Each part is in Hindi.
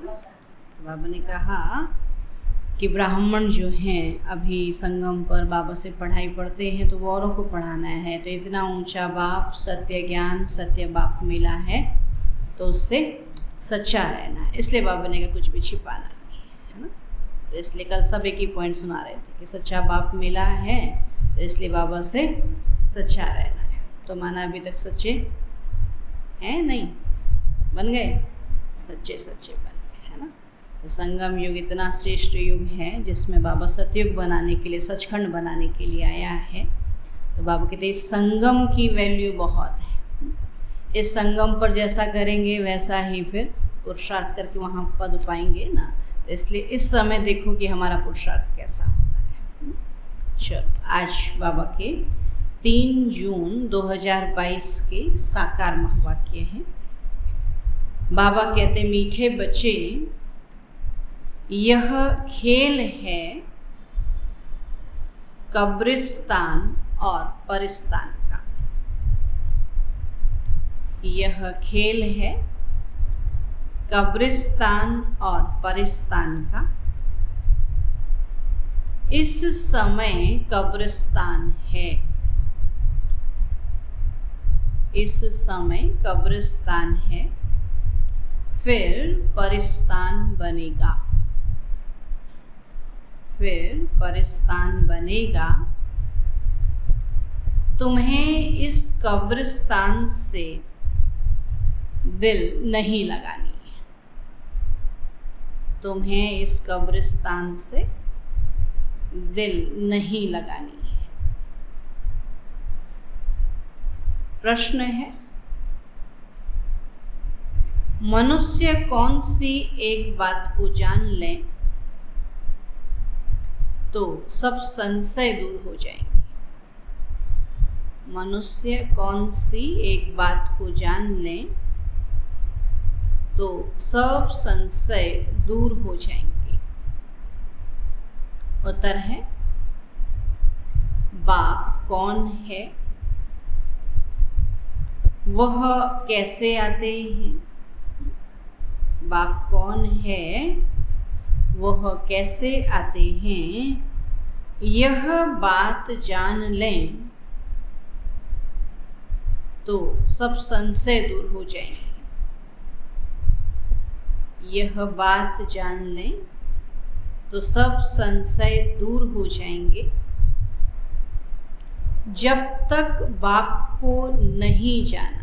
बाबा ने कहा कि ब्राह्मण जो हैं अभी संगम पर बाबा से पढ़ाई पढ़ते हैं तो वो औरों को पढ़ाना है, तो इतना ऊंचा बाप सत्य ज्ञान सत्य बाप मिला है तो उससे सच्चा रहना है। इसलिए बाबा ने कहा कुछ भी छिपाना नहीं है ना। तो इसलिए कल सब एक ही पॉइंट सुना रहे थे कि सच्चा बाप मिला है तो इसलिए बाबा से सच्चा रहना है। तो माना अभी तक सच्चे हैं नहीं, बन गए सच्चे सच्चे बन गए, है ना। तो संगम युग इतना श्रेष्ठ युग है जिसमें बाबा सतयुग बनाने के लिए, सचखंड बनाने के लिए आया है। तो बाबा कहते हैं संगम की वैल्यू बहुत है। इस संगम पर जैसा करेंगे वैसा ही फिर पुरुषार्थ करके वहाँ पद पाएंगे ना। तो इसलिए इस समय देखो कि हमारा पुरुषार्थ कैसा होता है। चलो आज बाबा के 3 जून 2022 के साकार महावाक्य हैं। बाबा कहते मीठे बच्चे, यह खेल है कब्रिस्तान और परिस्तान का। यह खेल है कब्रिस्तान और परिस्तान का। इस समय कब्रिस्तान है, इस समय कब्रिस्तान है, फिर परिस्तान बनेगा, फिर परिस्तान बनेगा। तुम्हें इस कब्रिस्तान से दिल नहीं लगानी है, तुम्हें इस कब्रिस्तान से दिल नहीं लगानी है। प्रश्न है, मनुष्य कौन सी एक बात को जान ले तो सब संशय दूर हो जाएंगे। मनुष्य कौन सी एक बात को जान ले तो सब संशय दूर हो जाएंगे। उत्तर है, बाप कौन है, वह कैसे आते हैं, बाप कौन है वह कैसे आते हैं, यह बात जान लें तो सब संशय दूर हो जाएंगे। यह बात जान लें तो सब संशय दूर हो जाएंगे। जब तक बाप को नहीं जाना,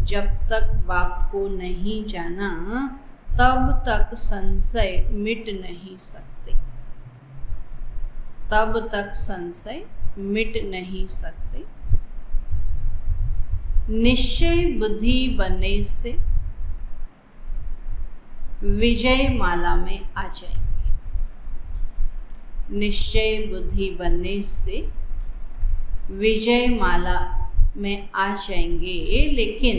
जब तक बाप को नहीं जाना तब तक संशय मिट नहीं सकते, तब तक संशय मिट नहीं सकते। निश्चय बुद्धि बनने से विजय माला में आ जाएंगे। निश्चय बुद्धि बनने से विजय माला में आ जाएंगे। लेकिन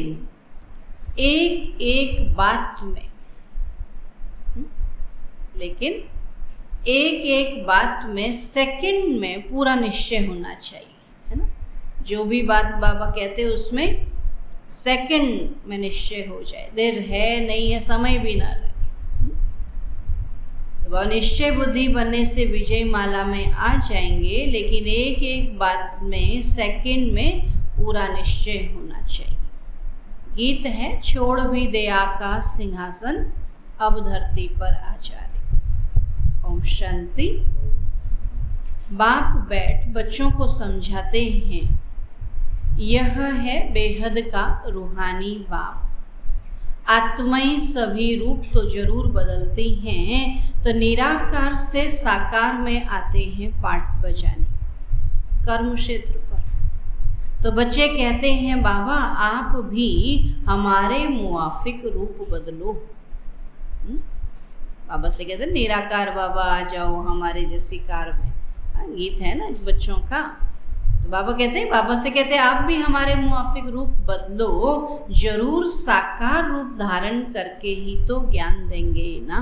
एक एक बात में, लेकिन एक एक बात में सेकंड में पूरा निश्चय होना चाहिए, है ना। जो भी बात बाबा कहते हैं उसमें सेकंड में निश्चय हो जाए, देर है नहीं है समय भी ना लगे। तो वह निश्चय बुद्धि बनने से विजय माला में आ जाएंगे। लेकिन एक एक बात में सेकंड में पूरा निश्चय होना चाहिए। गीत है, छोड़ भी दे आकाश सिंहासन अब धरती पर आचार्य। ओम शांति। बाप बैठ बच्चों को समझाते हैं, यह है बेहद का रूहानी बाप। आत्माएं सभी रूप तो जरूर बदलती हैं, तो निराकार से साकार में आते हैं पाठ बजाने कर्म क्षेत्र पर। तो बच्चे कहते हैं, बाबा आप भी हमारे मुआफिक रूप बदलो। बाबा से कहते हैं, निराकार बाबा आ जाओ हमारे जैसी कार में। गीत है ना बच्चों का। तो बाबा कहते हैं, बाबा से कहते हैं, आप भी हमारे मुआफिक रूप बदलो, जरूर साकार रूप धारण करके ही तो ज्ञान देंगे ना।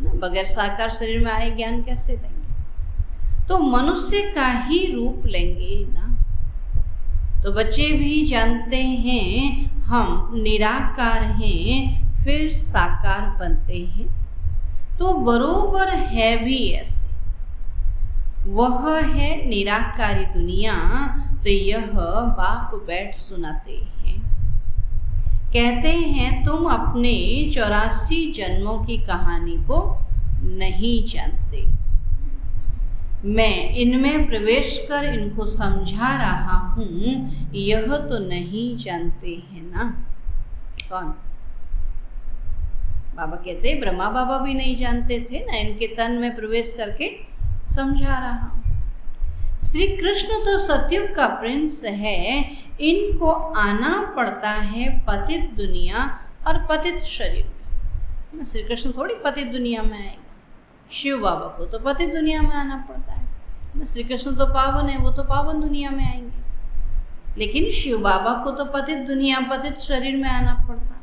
बगैर साकार शरीर में आए ज्ञान कैसे देंगे? तो मनुष्य का ही रूप लेंगे ना। तो बच्चे भी जानते हैं हम निराकार हैं फिर साकार बनते हैं, तो बरोबर है भी ऐसे। वह है निराकारी दुनिया, तो यह बाप बैठ सुनाते हैं। कहते हैं तुम अपने 84 जन्मों की कहानी को नहीं जानते। मैं इनमें प्रवेश कर इनको समझा रहा हूँ, यह तो नहीं जानते हैं ना। कौन? बाबा कहते ब्रह्मा बाबा भी नहीं जानते थे ना, इनके तन में प्रवेश करके समझा रहा हूँ। श्री कृष्ण तो सतयुग का प्रिंस है, इनको आना पड़ता है पतित दुनिया और पतित शरीर में। श्री कृष्ण थोड़ी पतित दुनिया में आएगा, शिव बाबा को तो पतित दुनिया में आना पड़ता है। श्री कृष्ण तो पावन है, वो तो पावन दुनिया में आएंगे, लेकिन शिव बाबा को तो पतित दुनिया पतित शरीर में आना पड़ता है।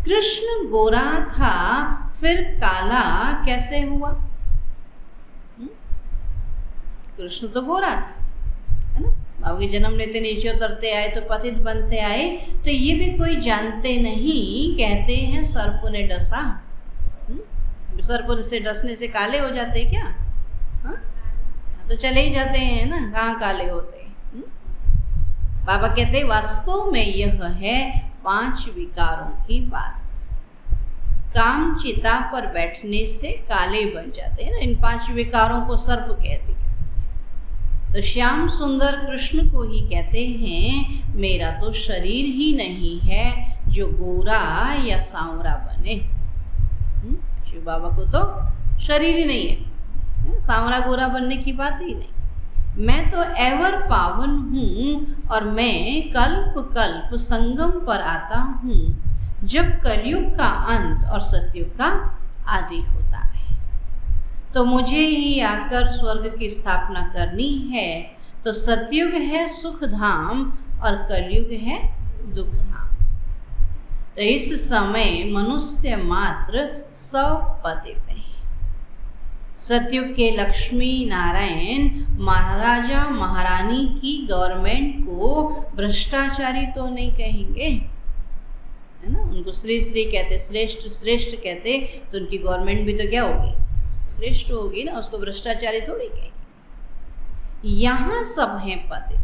कृष्ण गोरा था फिर काला कैसे हुआ? कृष्ण तो गोरा था, है ना। बाबा के जन्म लेते नीचे उतरते आए तो पतित बनते आए, तो ये भी कोई जानते नहीं। कहते हैं सर्प ने डसा, सर्प से डसने से काले हो जाते हैं क्या? हा? तो चले ही जाते हैं ना, कहाँ काले होते हैं। बाबा कहते वास्तव में यह है 5 विकारों की बात। काम चिता पर बैठने से काले बन जाते हैं ना, इन 5 विकारों को सर्प कहते हैं। तो श्याम सुंदर कृष्ण को ही कहते हैं मेरा तो शरीर ही नहीं है जो गोरा या सांवरा बने। शिव बाबा को तो शरीर ही नहीं है, सांवरा गोरा बनने की बात ही नहीं। मैं तो एवर पावन हूँ और मैं कल्प कल्प संगम पर आता हूँ, जब कलयुग का अंत और सतयुग का आदि होता है। तो मुझे ही आकर स्वर्ग की स्थापना करनी है। तो सतयुग है सुख धाम और कलयुग है दुख धाम। तो इस समय मनुष्य मात्र 100 पतित हैं। सतयुग के लक्ष्मी नारायण महाराजा महारानी की गवर्नमेंट को भ्रष्टाचारी तो नहीं कहेंगे, है ना। उनको श्री श्री कहते, श्रेष्ठ श्रेष्ठ कहते, तो उनकी गवर्नमेंट भी तो क्या होगी? श्रेष्ठ होगी ना, उसको भ्रष्टाचारी थोड़ी कहेंगे। यहाँ सब हैं पतित।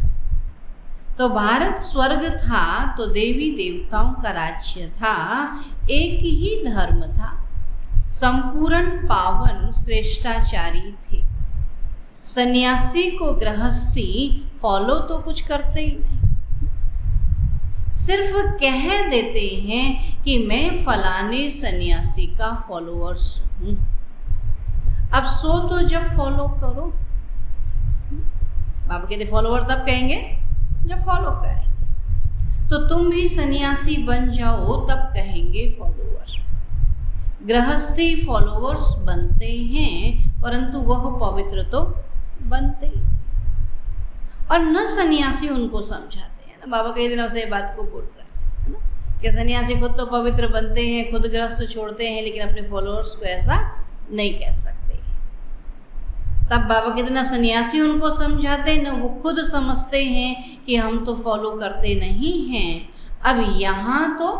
तो भारत स्वर्ग था तो देवी देवताओं का राज्य था, एक ही धर्म था, संपूर्ण पावन श्रेष्ठाचारी थे। सन्यासी को गृहस्थी फॉलो तो कुछ करते ही नहीं, सिर्फ कह देते हैं कि मैं फलाने सन्यासी का फॉलोअर्स हूँ। अब सो तो जब फॉलो करो, बाबा कहते फॉलोअर तब कहेंगे जब फॉलो करेंगे। तो तुम भी सन्यासी बन जाओ तब कहेंगे फॉलोअर। गृहस्थी फॉलोअर्स बनते हैं, परंतु वह पवित्र तो बनते और न सन्यासी उनको समझाते हैं ना। बाबा कई दिनों से बात को बोल रहे हैं, है ना, कि सन्यासी खुद तो पवित्र बनते हैं, खुद गृहस्थ छोड़ते हैं, लेकिन अपने फॉलोअर्स को ऐसा नहीं कह सकते। तब बाबा कितना सन्यासी उनको समझाते हैं, न वो खुद समझते हैं कि हम तो फॉलो करते नहीं हैं। अब यहाँ तो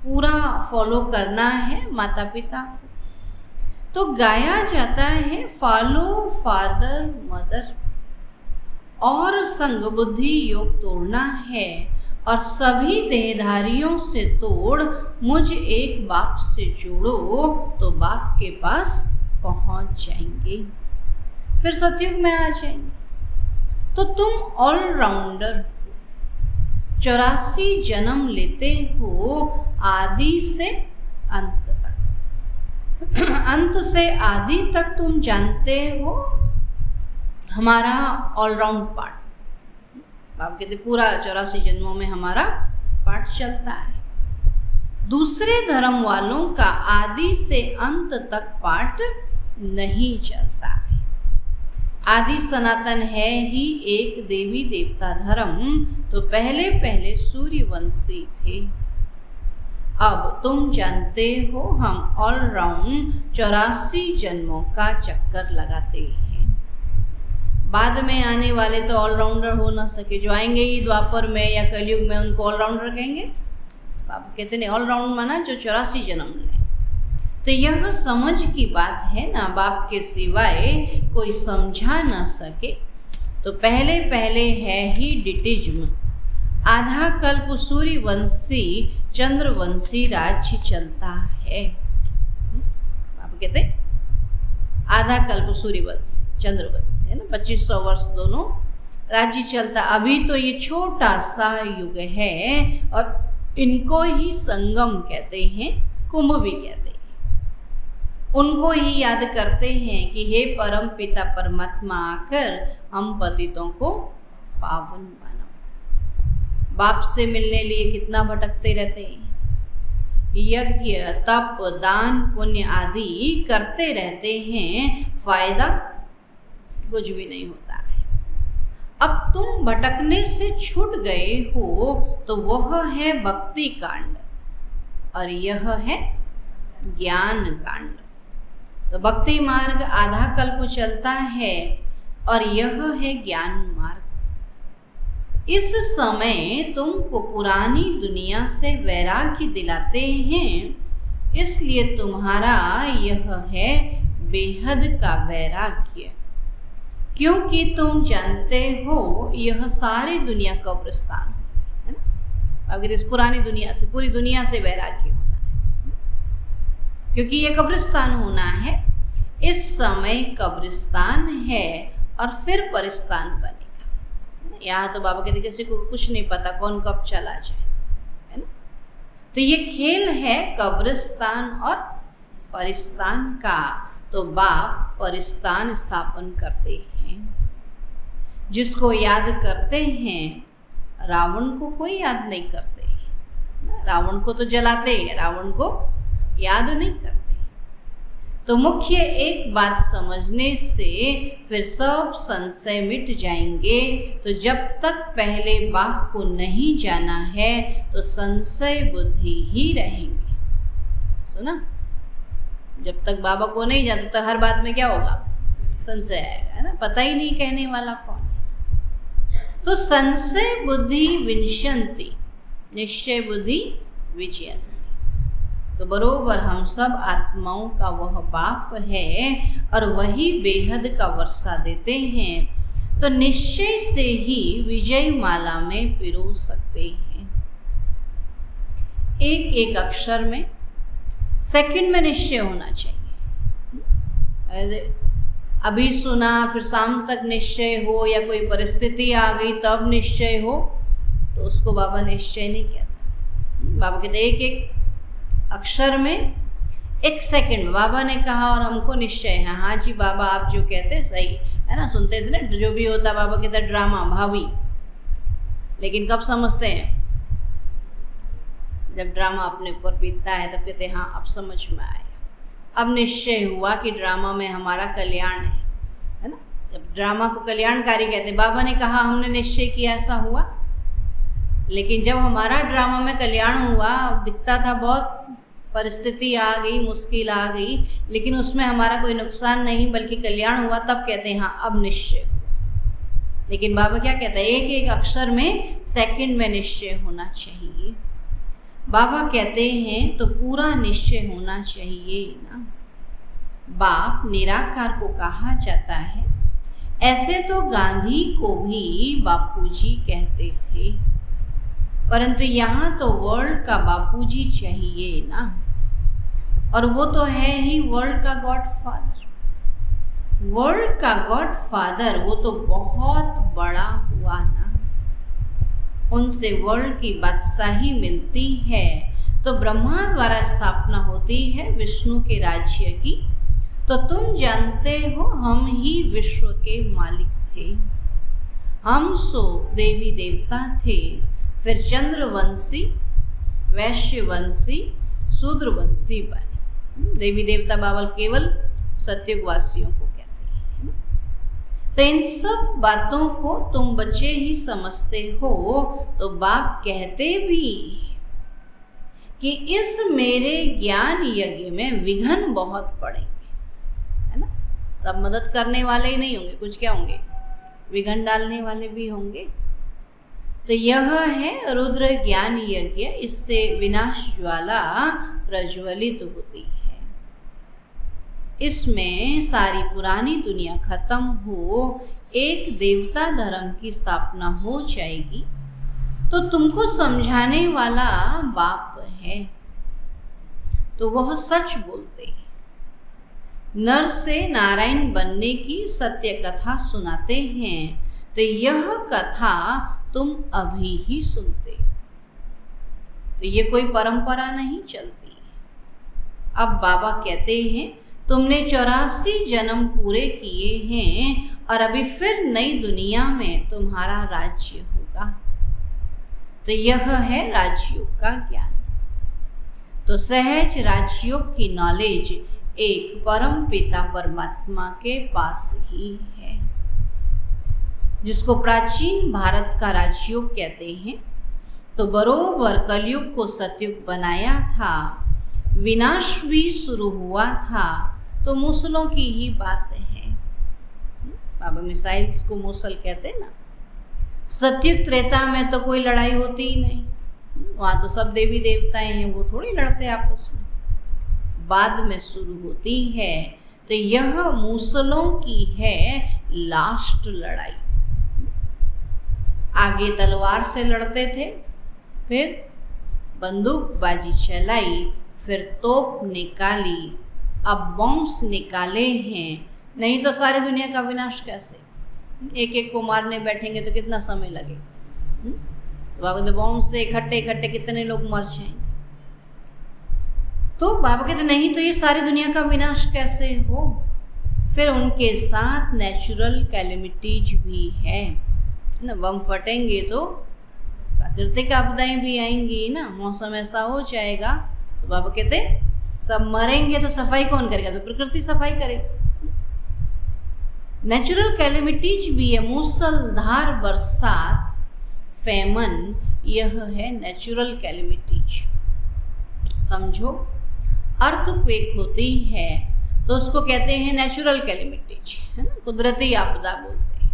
पूरा फॉलो करना है माता पिता को। तो गाया जाता है फॉलो फादर मदर, और संग बुद्धि योग तोड़ना है, और सभी देहधारियों से तोड़ मुझ एक बाप से जोड़ो, तो बाप के पास पहुंच जाएंगे, फिर सतयुग में आ जाएंगे। तो तुम ऑलराउंडर हो, 84 जन्म लेते हो, आदि से अंत तक। अंत से आदि तक तुम जानते हो हमारा ऑलराउंड पार्ट। आप कहते पूरा 84 जन्मों में हमारा पार्ट चलता है। दूसरे धर्म वालों का आदि से अंत तक पाठ नहीं चलता है। आदि सनातन है ही एक देवी देवता धर्म, तो पहले पहले सूर्यवंशी थे। अब तुम जानते हो हम ऑलराउंड 84 जन्मों का चक्कर लगाते हैं। बाद में आने वाले तो ऑलराउंडर हो ना सके, जो आएंगे ही द्वापर में या कलयुग में उनको ऑलराउंडर कहेंगे। बाबा कहते नहीं, ऑलराउंड माना जो 84 जन्म ले। तो यह समझ की बात है ना, बाप के सिवाय कोई समझा ना सके। तो पहले पहले है ही डिटिज्म, आधा कल्प सूर्यवंशी चंद्रवंशी राज्य चलता है। आप कहते आधा कल्प सूर्यवंशी चंद्रवंशी है ना, 2500 वर्ष दोनों राज्य चलता। अभी तो ये छोटा सा युग है और इनको ही संगम कहते हैं, कुंभ भी कहते हैं। उनको ही याद करते हैं कि हे परम पिता परमात्मा, आकर हम पतितों को पावन बनाओ। बाप से मिलने लिए कितना भटकते रहते हैं, यज्ञ तप दान पुण्य आदि करते रहते हैं, फायदा कुछ भी नहीं होता है। अब तुम भटकने से छूट गए हो तो वह है भक्ति कांड और यह है ज्ञान कांड। तो भक्ति मार्ग आधा कल्प चलता है और यह है ज्ञान मार्ग। इस समय तुमको पुरानी दुनिया से वैराग्य दिलाते हैं, इसलिए तुम्हारा यह है बेहद का वैराग्य, क्योंकि तुम जानते हो यह सारी दुनिया कब्रिस्तान है ना। अगर इस पुरानी दुनिया से, पूरी दुनिया से वैराग्य होना है, क्योंकि ये कब्रिस्तान होना है। इस समय कब्रिस्तान है और फिर परिस्तान बनेगा। यहाँ तो बाबा कहते किसी को कुछ नहीं पता कौन कब चला जाए, है ना। तो ये खेल है कब्रिस्तान और परिस्तान का। तो बाप परिस्तान स्थापन करते हैं, जिसको याद करते हैं। रावण को कोई याद नहीं करते, रावण को तो जलाते हैं, रावण को याद नहीं करते। तो मुख्य एक बात समझने से फिर सब संशय मिट जाएंगे। तो जब तक पहले बाप को नहीं जाना है तो संशय बुद्धि ही रहेंगे। सुना, जब तक बाबा को नहीं जाना तब तक हर बात में क्या होगा, संशय आएगा, है ना। पता ही नहीं कहने वाला कौन है। तो संशय बुद्धि विनशंति, निश्चय बुद्धि विजयंती। तो बरोबर हम सब आत्माओं का वह बाप है और वही बेहद का वर्षा देते हैं। तो निश्चय से ही विजय माला में पिरो सकते हैं। एक एक अक्षर में, सेकंड में निश्चय होना चाहिए। अभी सुना फिर शाम तक निश्चय हो, या कोई परिस्थिति आ गई तब निश्चय हो, तो उसको बाबा निश्चय नहीं कहता। बाबा कहते एक एक अक्षर में, एक सेकंड में। बाबा ने कहा और हमको निश्चय है, हाँ जी बाबा आप जो कहते सही है ना। सुनते थे ना, जो भी होता बाबा कहते ड्रामा भावी, लेकिन कब समझते हैं, जब ड्रामा अपने ऊपर बीतता है तब कहते हैं हाँ अब समझ में आया, अब निश्चय हुआ कि ड्रामा में हमारा कल्याण है ना। जब ड्रामा को कल्याणकारी कहते, बाबा ने कहा हमने निश्चय किया ऐसा हुआ, लेकिन जब हमारा ड्रामा में कल्याण हुआ, दिखता था बहुत परिस्थिति आ गई, मुश्किल आ गई, लेकिन उसमें हमारा कोई नुकसान नहीं बल्कि कल्याण हुआ, तब कहते हैं हाँ अब निश्चय। लेकिन बाबा क्या कहते हैं, एक एक अक्षर में सेकंड में निश्चय होना चाहिए। बाबा कहते हैं तो पूरा निश्चय होना चाहिए ना। बाप निराकार को कहा जाता है, ऐसे तो गांधी को भी बापूजी कहते थे, परंतु यहाँ तो वर्ल्ड का बापूजी चाहिए ना। और वो तो है ही वर्ल्ड का गॉड फादर। वर्ल्ड का गॉड फादर वो तो बहुत बड़ा हुआ ना, उनसे वर्ल्ड की बादशाही मिलती है। तो ब्रह्मा द्वारा स्थापना होती है विष्णु के राज्य की। तो तुम जानते हो हम ही विश्व के मालिक थे, हम सो देवी देवता थे, फिर चंद्रवंशी, वैश्यवंशी, शूद्रवंशी बने। देवी देवता बाबा केवल सत्युगवासियों को कहते हैं। तो इन सब बातों को तुम बच्चे ही समझते हो। तो बाप कहते भी कि इस मेरे ज्ञान यज्ञ में विघ्न बहुत पड़ेंगे, है ना। सब मदद करने वाले ही नहीं होंगे, कुछ क्या होंगे, विघन डालने वाले भी होंगे। तो यह है रुद्र ज्ञान यज्ञ, इससे विनाश ज्वाला प्रज्वलित होती है। इसमें सारी पुरानी दुनिया खत्म हो, एक देवता धर्म की स्थापना हो जाएगी। तो तुमको समझाने वाला बाप है, तो वह सच बोलते हैं। नर से नारायण बनने की सत्य कथा सुनाते हैं, तो यह कथा तुम अभी ही सुनते हो। तो ये कोई परंपरा नहीं चलती। अब बाबा कहते हैं तुमने 84 जन्म पूरे किए हैं और अभी फिर नई दुनिया में तुम्हारा राज्य होगा। तो यह है राजयोग का ज्ञान। तो सहज राजयोग की नॉलेज एक परम पिता परमात्मा के पास ही है, जिसको प्राचीन भारत का राजयोग कहते हैं। तो बरोबर कलयुग को सतयुग बनाया था, विनाश भी शुरू हुआ था। तो मूसलों की ही बात है। बाबा मिसाइल्स को मूसल कहते हैं ना। सतयुग त्रेता में तो कोई लड़ाई होती ही नहीं, वहाँ तो सब देवी देवताएं हैं, वो थोड़ी लड़ते आपस में, बाद में शुरू होती है। तो यह मूसलों की है लास्ट लड़ाई। आगे तलवार से लड़ते थे, फिर बंदूकबाजी चलाई, फिर तोप निकाली, अब बॉम्ब्स निकाले हैं। नहीं तो सारी दुनिया का विनाश कैसे? एक एक को मारने बैठेंगे तो कितना समय लगेगा। तो बाबा कहते बॉम्ब से इकट्ठे इकट्ठे कितने लोग मर जाएंगे। तो बाबा कहते नहीं तो ये सारी दुनिया का विनाश कैसे हो। फिर उनके साथ नेचुरल कैलेमिटीज भी है ना। बम फटेंगे तो प्राकृतिक आपदाएं भी आएंगी ना, मौसम ऐसा हो जाएगा। तो बाबा कहते सब मरेंगे तो सफाई कौन करेगा? तो प्रकृति सफाई करेगी। नेचुरल कैलेमिटीज भी है, मूसलधार बरसात, फेमन, यह है नेचुरल कैलेमिटीज। समझो, अर्थक्वेक होती है तो उसको कहते हैं नेचुरल कैलेमिटीज, है ना, कुदरती आपदा बोलते हैं।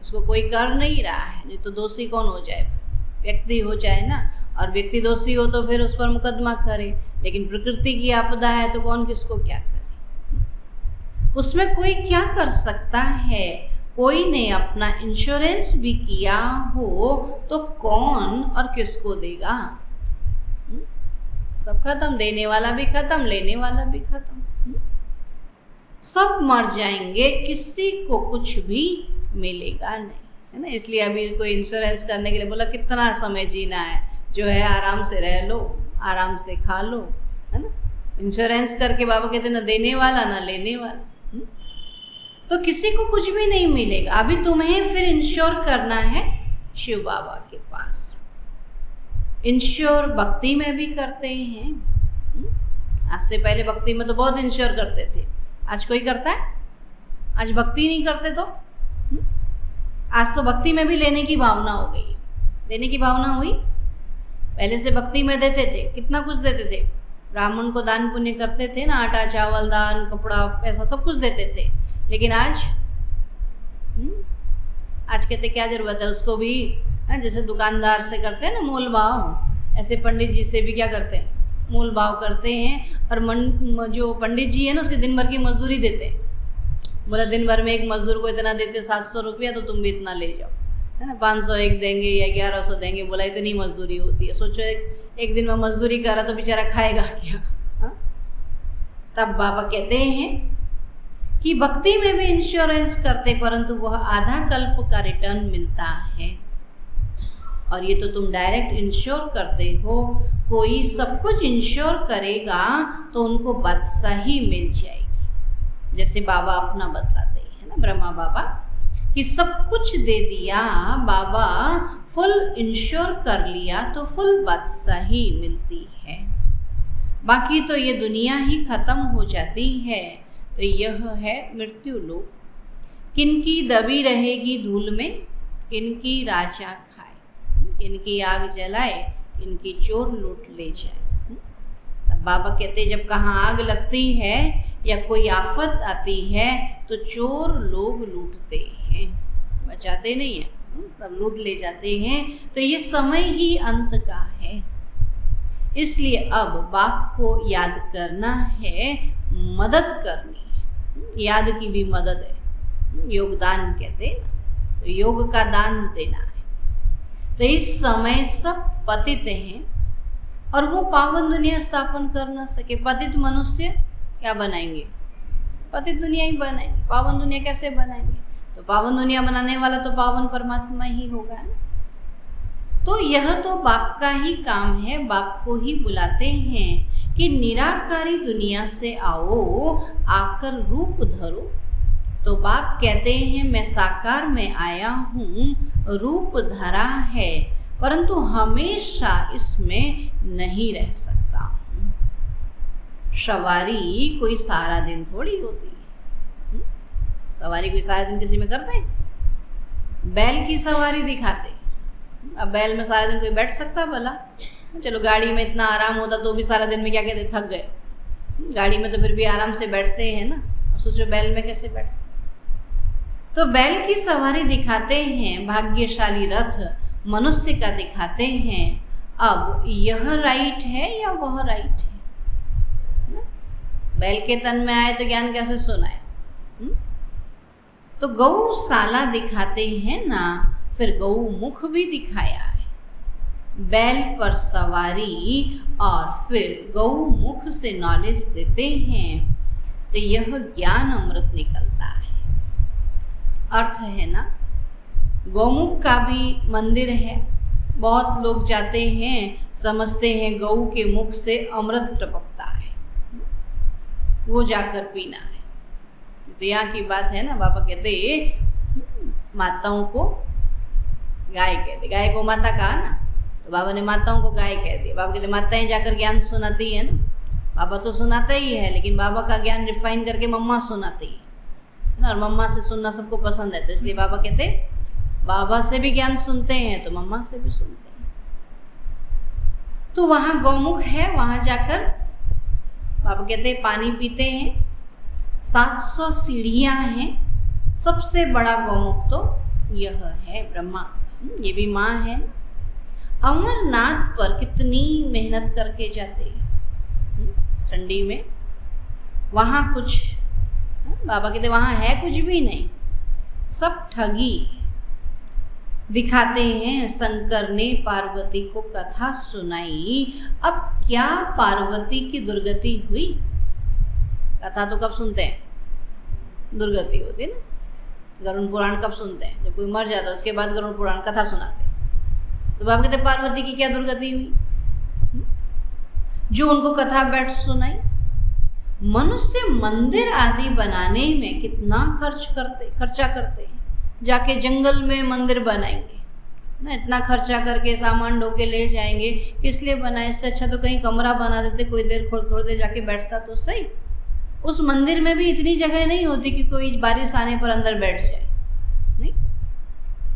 उसको कोई कर नहीं रहा है, नहीं तो दोषी कौन हो जाए? फिर व्यक्ति हो जाए ना, और व्यक्ति दोषी हो तो फिर उस पर मुकदमा करे। लेकिन प्रकृति की आपदा है तो कौन किसको क्या करे? उसमें कोई क्या कर सकता है? कोई ने अपना इंश्योरेंस भी किया हो तो कौन और किसको देगा? सब खत्म, देने वाला भी खत्म, लेने वाला भी खत्म, सब मर जाएंगे, किसी को कुछ भी मिलेगा नहीं, है ना। इसलिए अभी कोई इंश्योरेंस करने के लिए बोला कितना समय जीना है, जो है आराम से रह लो, आराम से खा लो, है ना। इंश्योरेंस करके बाबा कहते ना देने वाला ना लेने वाला, तो किसी को कुछ भी नहीं मिलेगा। अभी तुम्हें फिर इंश्योर करना है शिव बाबा के पास। इंश्योर भक्ति में भी करते हैं। आज से पहले भक्ति में तो बहुत इंश्योर करते थे, आज कोई करता है? आज भक्ति नहीं करते तो आज तो भक्ति में भी लेने की भावना हो गई। देने की भावना हुई, पहले से भक्ति में देते थे, कितना कुछ देते थे। ब्राह्मण को दान पुण्य करते थे ना, आटा चावल दान, कपड़ा, पैसा, सब कुछ देते थे। लेकिन आज कहते क्या जरूरत है उसको भी, जैसे दुकानदार से करते हैं ना मोल भाव, ऐसे पंडित जी से भी क्या करते हैं? मोल भाव करते हैं। और जो पंडित जी है ना उसके दिन भर की मजदूरी देते हैं। बोला दिन भर में एक मजदूर को इतना देते 700 रुपया, तो तुम भी इतना ले जाओ, है ना। 501 देंगे या 1100 देंगे। बोला इतनी मजदूरी होती है। सोचो एक दिन में मजदूरी करा तो बेचारा खाएगा क्या? तब बाबा कहते हैं कि भक्ति में भी इंश्योरेंस करते, परंतु वह आधा कल्प का रिटर्न मिलता है। और ये तो तुम डायरेक्ट इंश्योर करते हो। कोई सब कुछ इंश्योर करेगा तो उनको बादशाही मिल जाएगी। जैसे बाबा अपना बतलाते हैं ना, ब्रह्मा बाबा, कि सब कुछ दे दिया बाबा, फुल इंश्योर कर लिया तो फुल बादशाही मिलती है। बाकी तो ये दुनिया ही खत्म हो जाती है। तो यह है मृत्यु लोक। किनकी दबी रहेगी धूल में, किनकी राजा खाए, किनकी आग जलाए, किनकी चोर लूट ले जाए। तब बाबा कहते जब कहाँ आग लगती है या कोई आफत आती है तो चोर लोग लूटते हैं। बचाते नहीं हैं, सब लूट ले जाते हैं। तो ये समय ही अंत का है, इसलिए अब बाप को याद करना है, मदद करनी है। याद की भी मदद है, योगदान कहते हैं ना, तो योग का दान देना है। तो इस समय सब पतित हैं और वो पावन दुनिया स्थापन कर न सके। पतित मनुष्य क्या बनाएंगे? पतित दुनिया ही बनाएंगे। पावन दुनिया कैसे बनाएंगे? तो पावन दुनिया बनाने वाला तो पावन परमात्मा ही होगा ना। तो यह तो बाप का ही काम है, बाप को ही बुलाते हैं कि निराकारी दुनिया से आओ, आकर रूप धरो। तो बाप कहते हैं मैं साकार में आया हूँ, रूप धरा है, परंतु हमेशा इसमें नहीं रह सकता हूँ। सवारी कोई सारा दिन थोड़ी होती है। सवारी कोई सारा दिन किसी में करते हैं? बैल की सवारी दिखाते। अब बैल में सारा दिन कोई बैठ सकता भला? चलो गाड़ी में इतना आराम होता तो भी सारा दिन में क्या कहते, थक गए। गाड़ी में तो फिर भी आराम से बैठते हैं ना, अब सोचो बैल में कैसे बैठते। तो बैल की सवारी दिखाते हैं, भाग्यशाली रथ मनुष्य का दिखाते हैं। अब यह राइट है या वह राइट है? बैल के तन में आए तो ज्ञान कैसे सुनाए? तो गौशाला दिखाते हैं ना, फिर गौ मुख भी दिखाया है। बैल पर सवारी और फिर गौ मुख से नॉलेज देते हैं, तो यह ज्ञान अमृत निकलता है। अर्थ है ना, गौमुख का भी मंदिर है। बहुत लोग जाते हैं, समझते हैं गौ के मुख से अमृत टपकता है, वो जाकर पीना है। तो यहाँ की बात है ना, बाबा कहते माताओं को गाय कहते, गाय को माता कहा ना, तो बाबा ने माताओं को गाय कह दिया। बाबा कहते माताएं जाकर ज्ञान सुनाती है ना। बाबा तो सुनाता ही है, लेकिन बाबा का ज्ञान रिफाइन करके मम्मा सुनाती है ना, और मम्मा से सुनना सबको पसंद है, तो इसलिए बाबा कहते बाबा से भी ज्ञान सुनते हैं तो मम्मा से भी सुनते हैं। तो वहाँ गौमुख है, वहाँ जाकर बाबा कहते पानी पीते हैं। 700 सीढ़ियाँ हैं, सबसे बड़ा गौमुख तो यह है ब्रह्मा, ये भी माँ है। अमरनाथ पर कितनी मेहनत करके जाते हैं ठंडी में, वहाँ कुछ बाबा कहते वहाँ है कुछ भी नहीं, सब ठगी। दिखाते हैं शंकर ने पार्वती को कथा सुनाई, अब क्या पार्वती की दुर्गति हुई? कथा तो कब सुनते हैं? दुर्गति होती है ना। गरुड़ पुराण कब सुनते हैं? जब कोई मर जाता है उसके बाद गरुड़ पुराण कथा सुनाते हैं। तो बाबा कहते पार्वती की क्या दुर्गति हुई जो उनको कथा बैठ सुनाई? मनुष्य मंदिर आदि बनाने में कितना खर्चा करते हैं। जाके जंगल में मंदिर बनाएंगे ना, इतना खर्चा करके सामान ढोके ले जाएंगे, किस लिए बनाए? इससे अच्छा तो कहीं कमरा बना देते, कोई देर थोड़ी देर जाके बैठता तो सही। उस मंदिर में भी इतनी जगह नहीं होती कि कोई बारिश आने पर अंदर बैठ जाए, नहीं।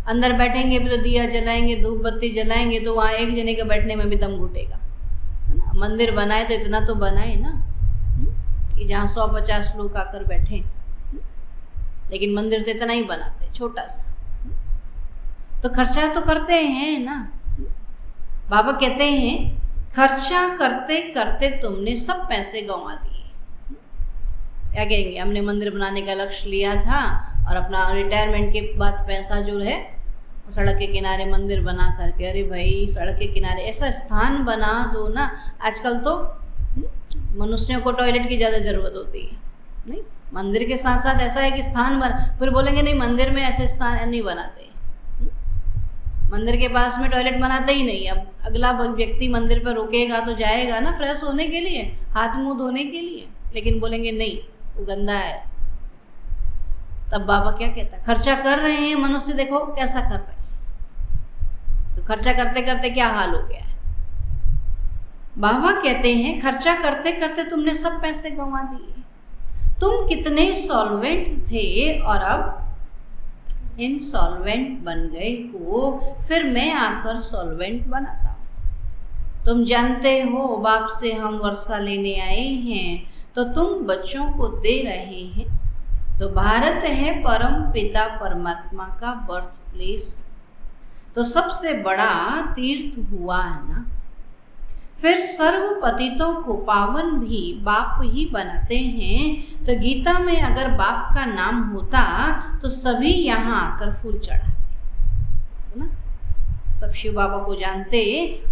अंदर बैठेंगे भी तो दिया जलाएंगे, धूप बत्ती जलाएंगे, तो वहाँ एक जने के बैठने में भी दम घुटेगा, है ना। मंदिर बनाए तो इतना तो बनाए ना कि जहाँ 150 लोग आकर बैठे, लेकिन मंदिर तो इतना ही बनाते, छोटा सा। तो खर्चा तो करते हैं ना। बाबा कहते हैं खर्चा करते करते तुमने सब पैसे गंवा दिए। क्या कहेंगे? हमने मंदिर बनाने का लक्ष्य लिया था और अपना रिटायरमेंट के बाद पैसा जो है सड़क के किनारे मंदिर बना करके, अरे भाई सड़क के किनारे ऐसा स्थान बना दो ना। आजकल तो मनुष्यों को टॉयलेट की ज़्यादा ज़रूरत होती है, नहीं। मंदिर के साथ साथ ऐसा है कि स्थान बना, फिर बोलेंगे नहीं मंदिर में ऐसे स्थान नहीं बनाते, मंदिर के पास में टॉयलेट बनाते ही नहीं। अब अगला व्यक्ति मंदिर पर रुकेगा तो जाएगा ना फ्रेश होने के लिए, हाथ मुंह धोने के लिए, लेकिन बोलेंगे नहीं वो गंदा है। तब बाबा क्या कहता है? खर्चा कर रहे हैं मनुष्य, देखो कैसा कर रहे हैं। तो खर्चा करते करते क्या हाल हो गया है। बाबा कहते हैं खर्चा करते करते तुमने सब पैसे गंवा दिए। तुम कितने सॉल्वेंट थे और अब इनसॉल्वेंट बन गए हो, फिर मैं आकर सॉल्वेंट बनाता हूँ। तुम जानते हो बाप से हम वर्षा लेने आए हैं, तो तुम बच्चों को दे रहे हैं। तो भारत है परम पिता परमात्मा का बर्थ प्लेस, तो सबसे बड़ा तीर्थ हुआ है ना। फिर सर्व पतितों को पावन भी बाप ही बनाते हैं, तो गीता में अगर बाप का नाम होता तो सभी यहाँ आकर फूल चढ़ाते। सुना, सब शिव बाबा को जानते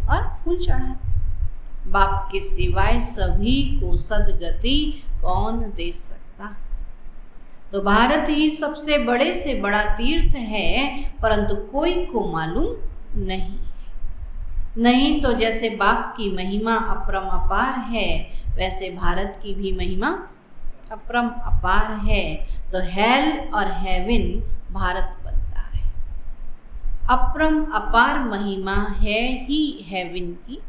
और फूल चढ़ाते। बाप के सिवाय सभी को सदगति कौन दे सकता। तो भारत ही सबसे बड़े से बड़ा तीर्थ है, परंतु कोई को मालूम नहीं तो जैसे बाप की महिमा अपरंपार है, वैसे भारत की भी महिमा अपरंपार है। तो हेल और हेवन भारत बनता है। अपरंपार महिमा है ही हेवन की,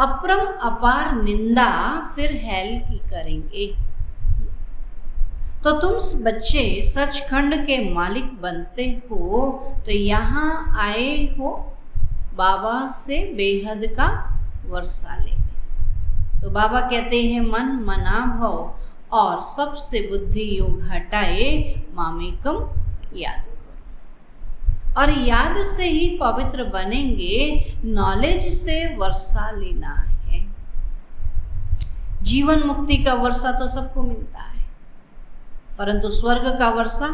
अपरंपार निंदा फिर हेल की करेंगे। तो तुम बच्चे सचखंड के मालिक बनते हो, तो यहाँ आए हो बाबा से बेहद का वर्षा लेने। तो बाबा कहते हैं मन मना भव और सबसे बुद्धि योग हटाए, मामेकम याद करो। और याद से ही पवित्र बनेंगे, नॉलेज से वर्षा लेना है। जीवन मुक्ति का वर्षा तो सबको मिलता है, परंतु स्वर्ग का वर्षा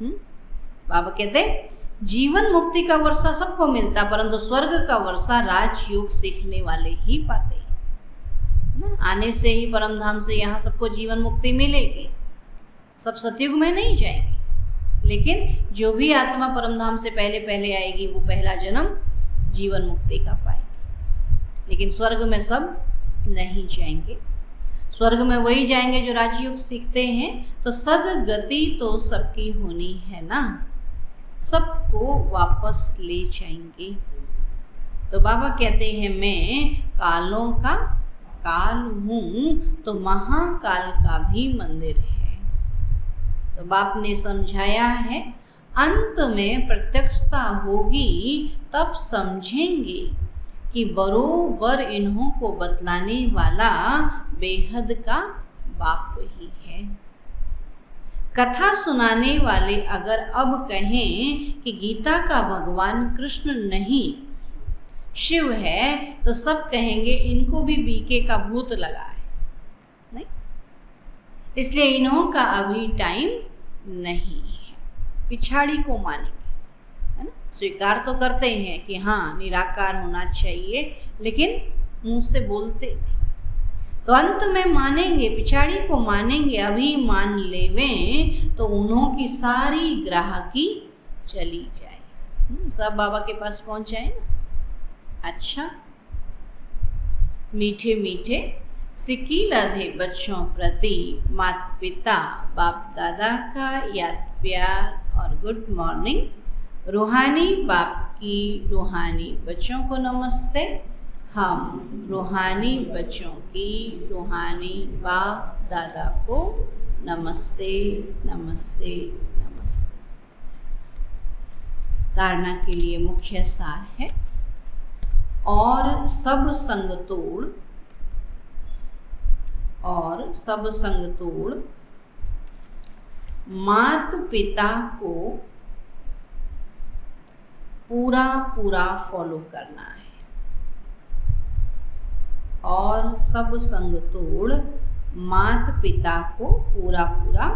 बाबा कहते जीवन मुक्ति का वर्षा सबको मिलता, परंतु स्वर्ग का वर्षा राजयोग सीखने वाले ही पाते हैं। आने से ही परम धाम से यहाँ सबको जीवन मुक्ति मिलेगी। सब सतयुग में नहीं जाएंगे, लेकिन जो भी आत्मा परम धाम से पहले पहले आएगी वो पहला जन्म जीवन मुक्ति का पाएगी। लेकिन स्वर्ग में सब नहीं जाएंगे। स्वर्ग में वही जाएंगे जो राजयोग सीखते हैं। तो सदगति तो सबकी होनी है ना, सबको वापस ले जाएंगे। तो बाबा कहते हैं मैं कालों का काल हूँ, तो महाकाल का भी मंदिर है। तो बाप ने समझाया है अंत में प्रत्यक्षता होगी, तब समझेंगे कि बरोबर इन्हों को बतलाने वाला बेहद का बाप ही है। कथा सुनाने वाले अगर अब कहें कि गीता का भगवान कृष्ण नहीं शिव है, तो सब कहेंगे इनको भी बीके का भूत लगा है। नहीं, इसलिए इन्हों का अभी टाइम नहीं है। पिछाड़ी को मानेंगे, है ना। स्वीकार तो करते हैं कि हाँ निराकार होना चाहिए, लेकिन मुंह से बोलते नहीं। तो अंत में मानेंगे, पिछाड़ी को मानेंगे। अभी मान लेवें तो उन्हों की सारी ग्राहकी चली जाए। सब बाबा के पास पहुंच जाए ना। अच्छा, मीठे मीठे सिकीलधे बच्चों प्रति माता पिता बाप दादा का याद प्यार और गुड मॉर्निंग। रूहानी बाप की रूहानी बच्चों को नमस्ते। हम रूहानी बच्चों की रूहानी बाप दादा को नमस्ते नमस्ते नमस्ते। धारणा के लिए मुख्य सार है और सब संग तोड़, और सब संग तोड़ मात पिता को पूरा पूरा फॉलो करना है। और सब संग तोड़ मात पिता को पूरा पूरा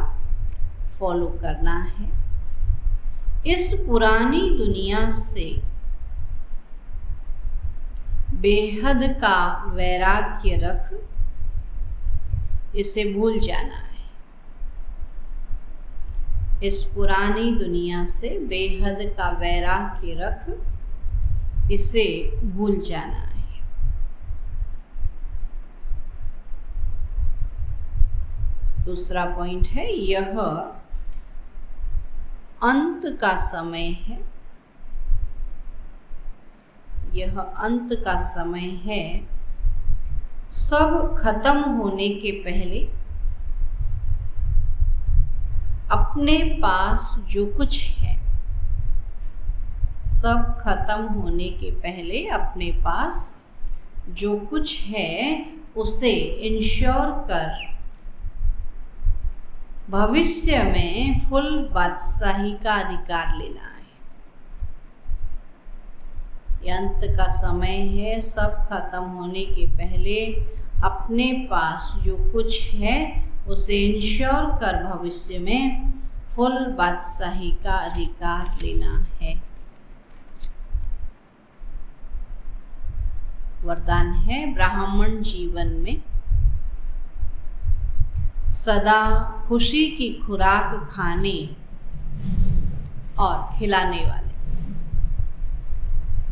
फॉलो करना है। इस पुरानी दुनिया से बेहद का वैराग्य रख, इसे भूल जाना है। इस पुरानी दुनिया से बेहद का वैराग्य रख, इसे भूल जाना है। दूसरा पॉइंट है, यह अंत का समय है। यह अंत का समय है। सब खत्म होने के पहले अपने पास जो कुछ है, सब खत्म होने के पहले अपने पास जो कुछ है उसे इंश्योर कर, भविष्य में फुल बादशाही का अधिकार लेना है। ये अंत का समय है, सब खत्म होने के पहले अपने पास जो कुछ है उसे इंश्योर कर भविष्य में फुल बादशाही का अधिकार लेना है। वरदान है, ब्राह्मण जीवन में सदा खुशी की खुराक खाने और खिलाने वाले।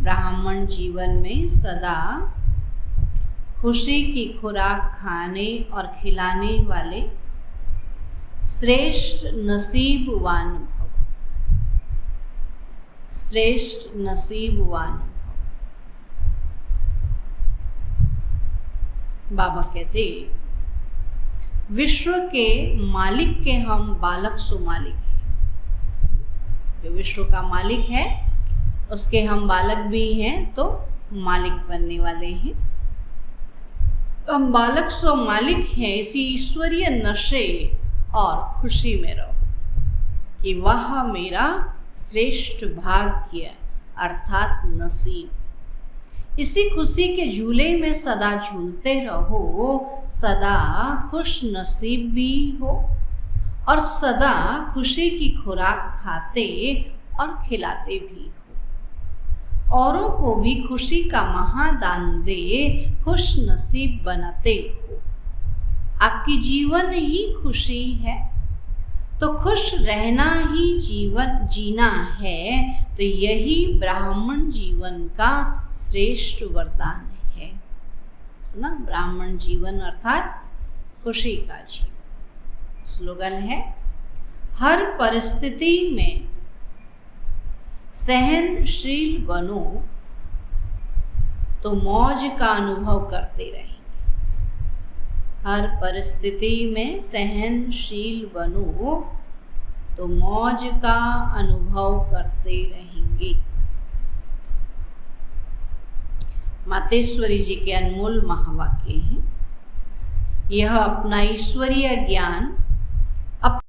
ब्राह्मण जीवन में सदा खुशी की खुराक खाने और खिलाने वाले श्रेष्ठ नसीबवान भव। श्रेष्ठ नसीबवान भव। बाबा कहते, विश्व के मालिक के हम बालक सो मालिक हैं। जो विश्व का मालिक है उसके हम बालक भी हैं, तो मालिक बनने वाले हैं। हम बालक सो मालिक हैं, इसी ईश्वरीय नशे और खुशी में रहो कि वह मेरा श्रेष्ठ भाग्य अर्थात नसीब। इसी खुशी के झूले में सदा झूलते रहो, सदा खुश नसीब भी हो और सदा खुशी की खुराक खाते और खिलाते भी हो। औरों को भी खुशी का महादान दे खुश नसीब बनाते हो। आपकी जीवन ही खुशी है तो खुश रहना ही जीवन जीना है, तो यही ब्राह्मण जीवन का श्रेष्ठ वरदान है। सुना, ब्राह्मण जीवन अर्थात खुशी का जीवन। स्लोगन है, हर परिस्थिति में सहनशील बनो तो मौज का अनुभव करते रहेंगे। हर परिस्थिति में सहनशील बनो तो मौज का अनुभव करते रहेंगे। मातेश्वरी जी के अनमोल महावाक्य हैं। यह अपना ईश्वरीय ज्ञान